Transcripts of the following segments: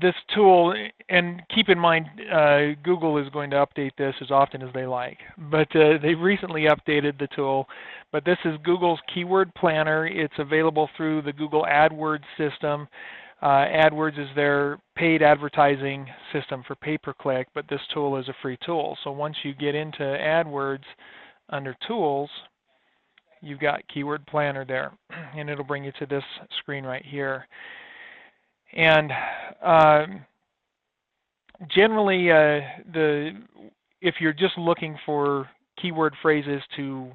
this tool, and keep in mind, Google is going to update this as often as they like, but they've recently updated the tool. But this is Google's Keyword Planner. It's available through the Google AdWords system. AdWords is their paid advertising system for pay-per-click, but this tool is a free tool. So once you get into AdWords under Tools, you've got Keyword Planner there, and it'll bring you to this screen right here. And generally, if you're just looking for keyword phrases to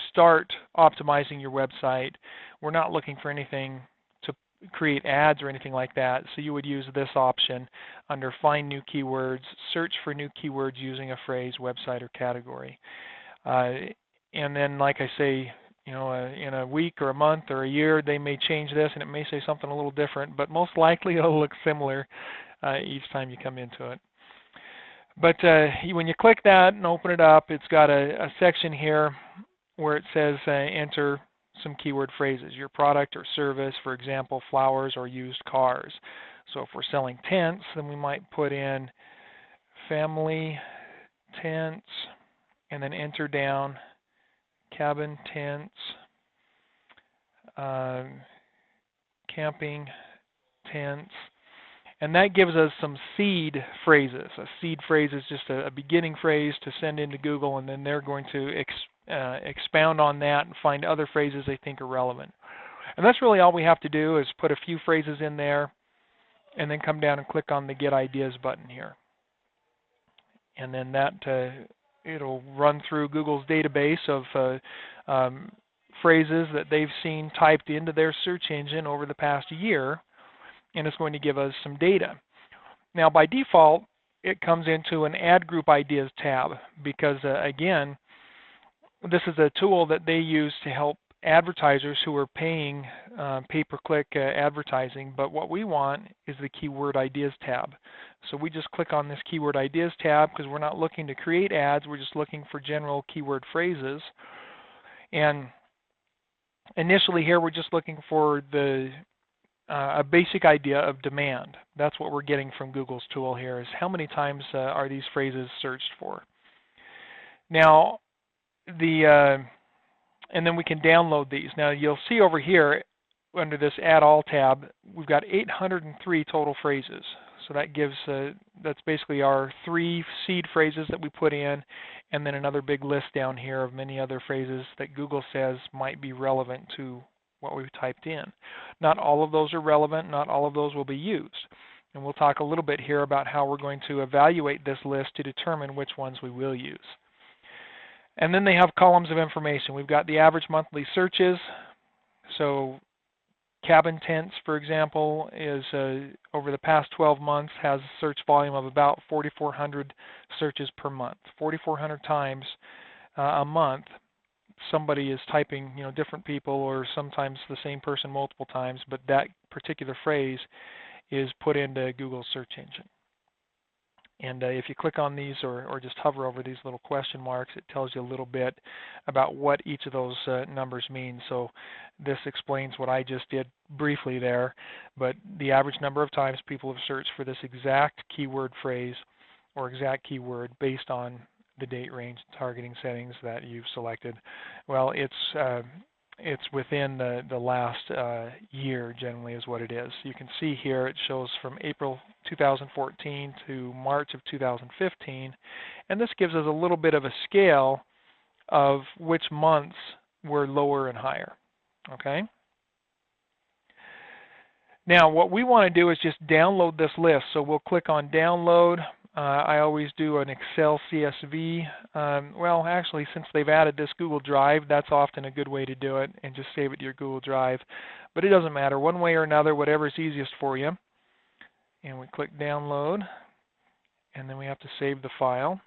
start optimizing your website, we're not looking for anything to create ads or anything like that. So you would use this option under Find New Keywords, search for new keywords using a phrase, website, or category. And then, like I say, in a week or a month or a year, they may change this and it may say something a little different, but most likely it'll look similar each time you come into it. But when you click that and open it up, it's got a section here where it says enter some keyword phrases, your product or service, for example, flowers or used cars. So if we're selling tents, then we might put in family tents and then enter down cabin tents, camping tents, and that gives us some seed phrases. A seed phrase is just a beginning phrase to send into Google, and then they're going to expound on that and find other phrases they think are relevant. And that's really all we have to do, is put a few phrases in there and then come down and click on the Get Ideas button here. And then that it'll run through Google's database of phrases that they've seen typed into their search engine over the past year, and it's going to give us some data. Now, by default, it comes into an Ad Group Ideas tab because, again, this is a tool that they use to help advertisers who are paying pay-per-click advertising, but what we want is the Keyword Ideas tab. So we just click on this Keyword Ideas tab because we're not looking to create ads, we're just looking for general keyword phrases. And initially here we're just looking for a basic idea of demand. That's what we're getting from Google's tool here, is how many times are these phrases searched for. Now, and then we can download these. Now you'll see over here under this Add All tab, we've got 803 total phrases. So that gives, that's basically our 3 seed phrases that we put in, and then another big list down here of many other phrases that Google says might be relevant to what we've typed in. Not all of those are relevant, not all of those will be used. And we'll talk a little bit here about how we're going to evaluate this list to determine which ones we will use. And then they have columns of information. We've got the average monthly searches. So cabin tents, for example, is over the past 12 months has a search volume of about 4,400 searches per month. 4,400 times a month, somebody is typing, different people, or sometimes the same person multiple times, but that particular phrase is put into Google's search engine. And if you click on these or just hover over these little question marks, it tells you a little bit about what each of those numbers mean. So this explains what I just did briefly there, but the average number of times people have searched for this exact keyword phrase or exact keyword based on the date range targeting settings that you've selected. Well, it's within the last year, generally, is what it is. You can see here it shows from April 2014 to March of 2015, and this gives us a little bit of a scale of which months were lower and higher. Okay. Now, what we want to do is just download this list. So we'll click on Download. I always do an Excel CSV. Well, actually, since they've added this Google Drive, that's often a good way to do it, and just save it to your Google Drive. But it doesn't matter. One way or another, whatever is easiest for you. And we click Download, and then we have to save the file.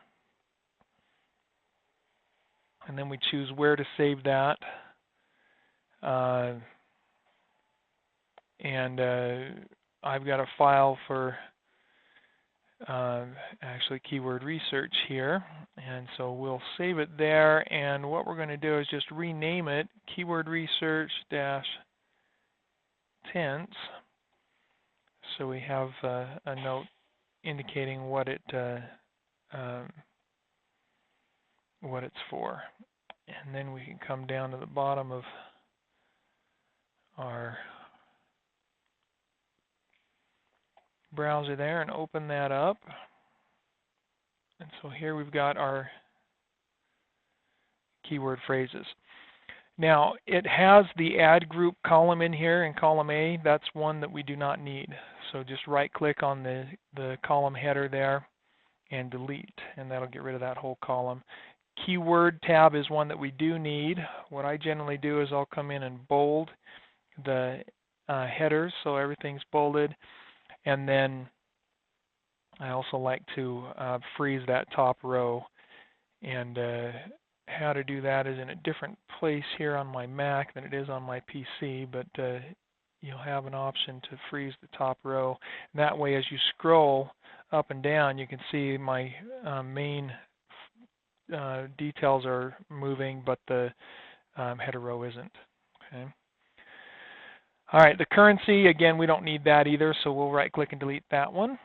And then we choose where to save that. I've got a file for actually keyword research here, and so we'll save it there, and what we're going to do is just rename it keyword research -tents. so we have a note indicating what it's for. And then we can come down to the bottom of our browser there and open that up. And so here we've got our keyword phrases. Now, it has the add group column in here in column A. That's one that we do not need. So just right click on the column header there and delete, and that'll get rid of that whole column. Keyword tab is one that we do need. What I generally do is I'll come in and bold the headers so everything's bolded, and then I also like to freeze that top row. And how to do that is in a different place here on my Mac than it is on my PC, but you'll have an option to freeze the top row. And that way, as you scroll up and down, you can see my main details are moving, but the header row isn't. Okay. All right, the currency, again, we don't need that either, so we'll right-click and delete that one.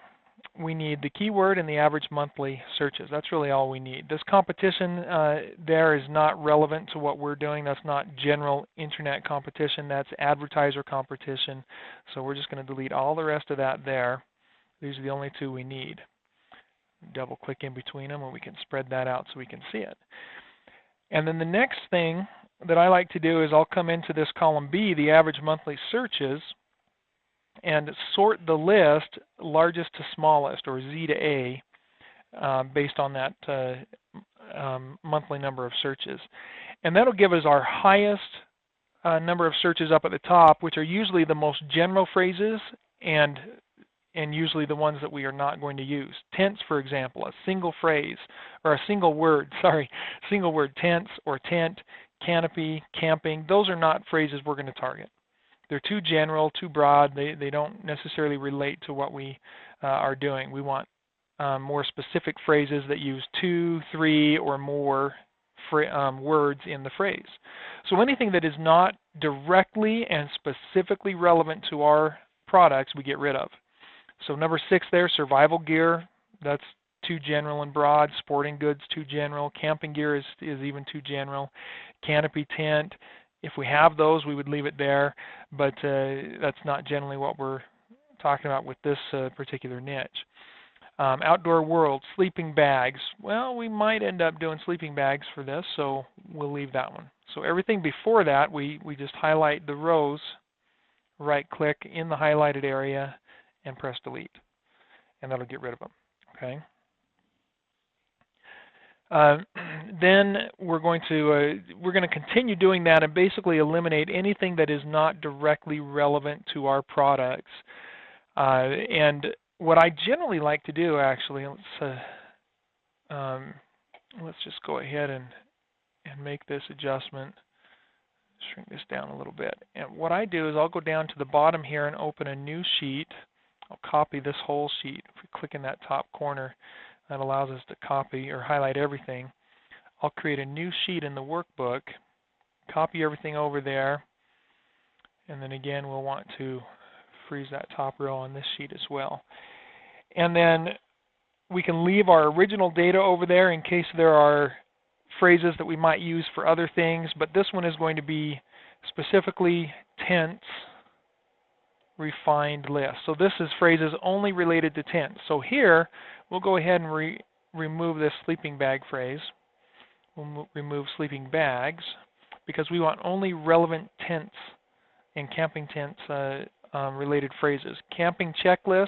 We need the keyword and the average monthly searches. That's really all we need. This competition there is not relevant to what we're doing. That's not general internet competition. That's advertiser competition. So we're just going to delete all the rest of that there. These are the only two we need. Double click in between them and we can spread that out so we can see it. And then the next thing that I like to do is I'll come into this column B, the average monthly searches, and sort the list largest to smallest, or Z to A, based on that monthly number of searches. And that'll give us our highest number of searches up at the top, which are usually the most general phrases and usually the ones that we are not going to use. Tents, for example, a single phrase, or a single word, single word, tents or tent, canopy, camping, those are not phrases we're going to target. They're too general, too broad. They don't necessarily relate to what we are doing. We want more specific phrases that use 2, 3, or more words in the phrase. So anything that is not directly and specifically relevant to our products, we get rid of. So number 6 there, survival gear, that's too general and broad. Sporting goods, too general. Camping gear is even too general. Canopy, tent. If we have those, we would leave it there, but that's not generally what we're talking about with this particular niche. Outdoor world, sleeping bags. Well, we might end up doing sleeping bags for this, so we'll leave that one. So everything before that, we just highlight the rows, right-click in the highlighted area, and press delete, and that'll get rid of them. Okay. Then we're going to continue doing that and basically eliminate anything that is not directly relevant to our products. And what I generally like to do, actually, let's just go ahead and make this adjustment. Shrink this down a little bit. And what I do is I'll go down to the bottom here and open a new sheet. I'll copy this whole sheet. If we click in that top corner, that allows us to copy or highlight everything. I'll create a new sheet in the workbook, copy everything over there, and then again we'll want to freeze that top row on this sheet as well. And then we can leave our original data over there in case there are phrases that we might use for other things, but this one is going to be specifically tents refined list. So this is phrases only related to tents. So here we'll go ahead and remove this sleeping bag phrase. We'll remove sleeping bags because we want only relevant tents and camping tents related phrases. Camping checklist,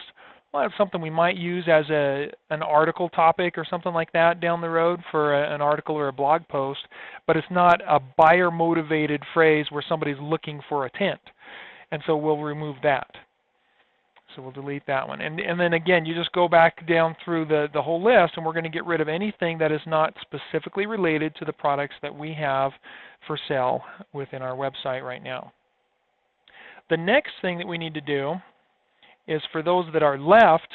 well, that's something we might use as an article topic or something like that down the road for an article or a blog post, but it's not a buyer motivated phrase where somebody's looking for a tent. And so we'll remove that. So we'll delete that one. And then again, you just go back down through the whole list, and we're going to get rid of anything that is not specifically related to the products that we have for sale within our website right now. The next thing that we need to do is for those that are left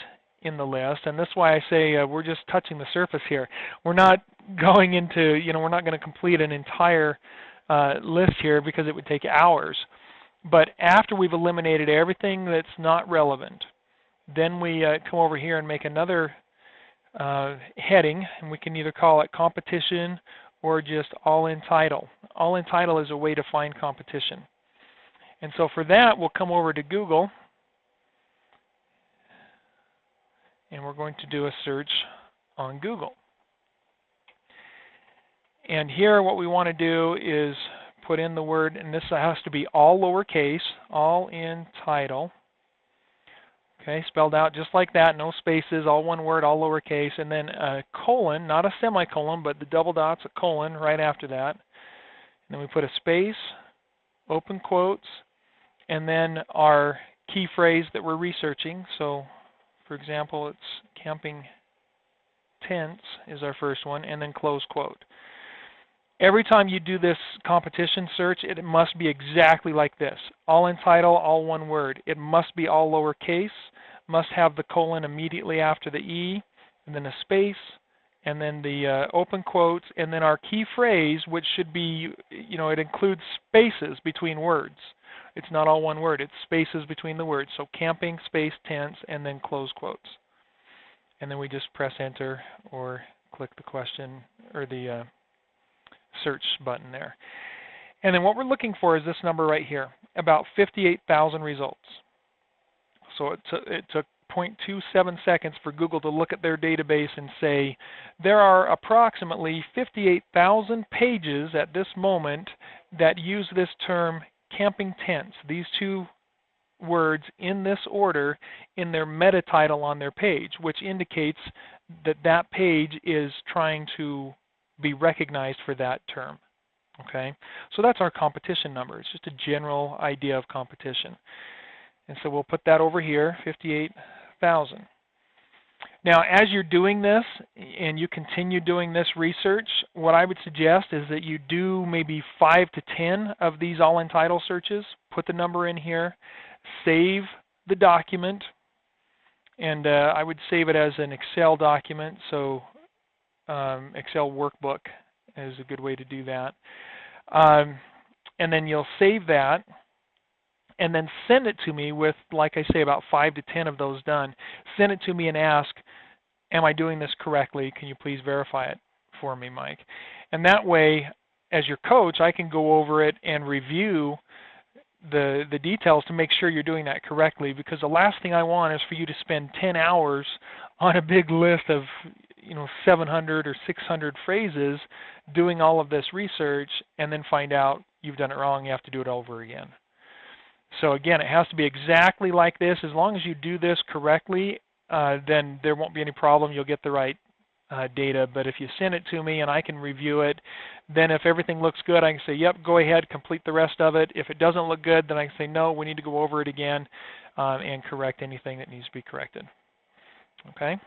in the list, and that's why I say we're just touching the surface here. We're not going into, we're not going to complete an entire list here because it would take hours. But after we've eliminated everything that's not relevant, Then we come over here and make another heading, and we can either call it competition or just all in title. All in title is a way to find competition. And so for that, we'll come over to Google, and we're going to do a search on Google. And here what we want to do is put in the word, and this has to be all lowercase, all in title. Okay, spelled out just like that, no spaces, all one word, all lowercase, and then a colon, not a semicolon, but the double dots, a colon right after that. And then we put a space, open quotes, and then our key phrase that we're researching. So, for example, it's camping tents is our first one, and then close quote. Every time you do this competition search, it must be exactly like this. All in title, all one word. It must be all lowercase, must have the colon immediately after the E, and then a space, and then the open quotes, and then our key phrase, which should be, it includes spaces between words. It's not all one word, it's spaces between the words. So camping, space, tents, and then close quotes. And then we just press enter or click the question or the search button there. And then what we're looking for is this number right here, about 58,000 results. So it took 0.27 seconds for Google to look at their database and say, there are approximately 58,000 pages at this moment that use this term camping tents, these two words in this order in their meta title on their page, which indicates that that page is trying to be recognized for that term. Okay, so that's our competition number. It's just a general idea of competition. And so we'll put that over here, 58,000. Now, as you're doing this and you continue doing this research, what I would suggest is that you do maybe 5 to 10 of these all-in-title searches, put the number in here, save the document, and I would save it as an Excel document, so Excel workbook is a good way to do that. And then you'll save that and then send it to me with, like I say, about 5 to 10 of those done. Send it to me and ask, am I doing this correctly? Can you please verify it for me, Mike? And that way, as your coach, I can go over it and review the details to make sure you're doing that correctly, because the last thing I want is for you to spend 10 hours on a big list of 700 or 600 phrases doing all of this research and then find out you've done it wrong, you have to do it over again. So again, it has to be exactly like this. As long as you do this correctly, then there won't be any problem. You'll get the right data. But if you send it to me and I can review it, then if everything looks good, I can say, yep, go ahead, complete the rest of it. If it doesn't look good, then I can say, no, we need to go over it again and correct anything that needs to be corrected. Okay?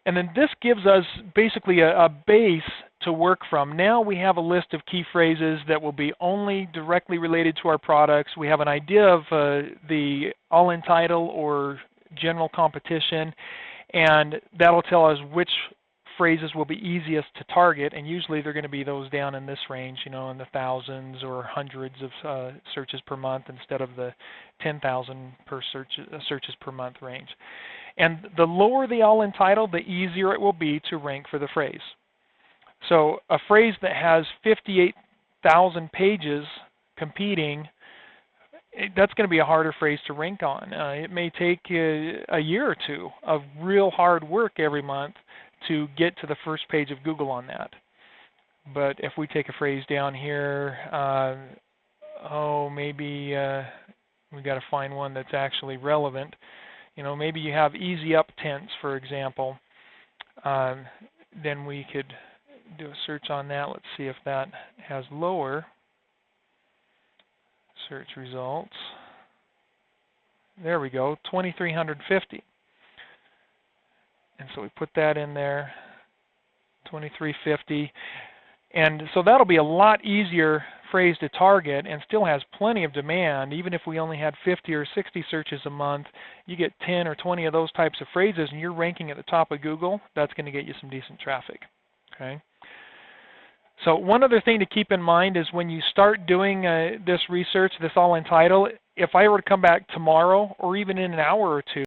And then this gives us basically a base to work from. Now we have a list of key phrases that will be only directly related to our products. We have an idea of the all-in title or general competition, and that'll tell us which phrases will be easiest to target, and usually they're going to be those down in this range, in the thousands or hundreds of searches per month instead of the 10,000 per searches per month range. And the lower the all-in title, the easier it will be to rank for the phrase. So a phrase that has 58,000 pages competing, that's going to be a harder phrase to rank on. It may take a year or two of real hard work every month to get to the first page of Google on that. But if we take a phrase down here, maybe we've got to find one that's actually relevant. Maybe you have easy up tents, for example. Then we could do a search on that. Let's see if that has lower search results. There we go, 2,350. And so we put that in there, 2,350. And so that'll be a lot easier phrase to target and still has plenty of demand. Even if we only had 50 or 60 searches a month, you get 10 or 20 of those types of phrases and you're ranking at the top of Google, that's going to get you some decent traffic. Okay. So one other thing to keep in mind is when you start doing this research, this all-in title, if I were to come back tomorrow or even in an hour or two,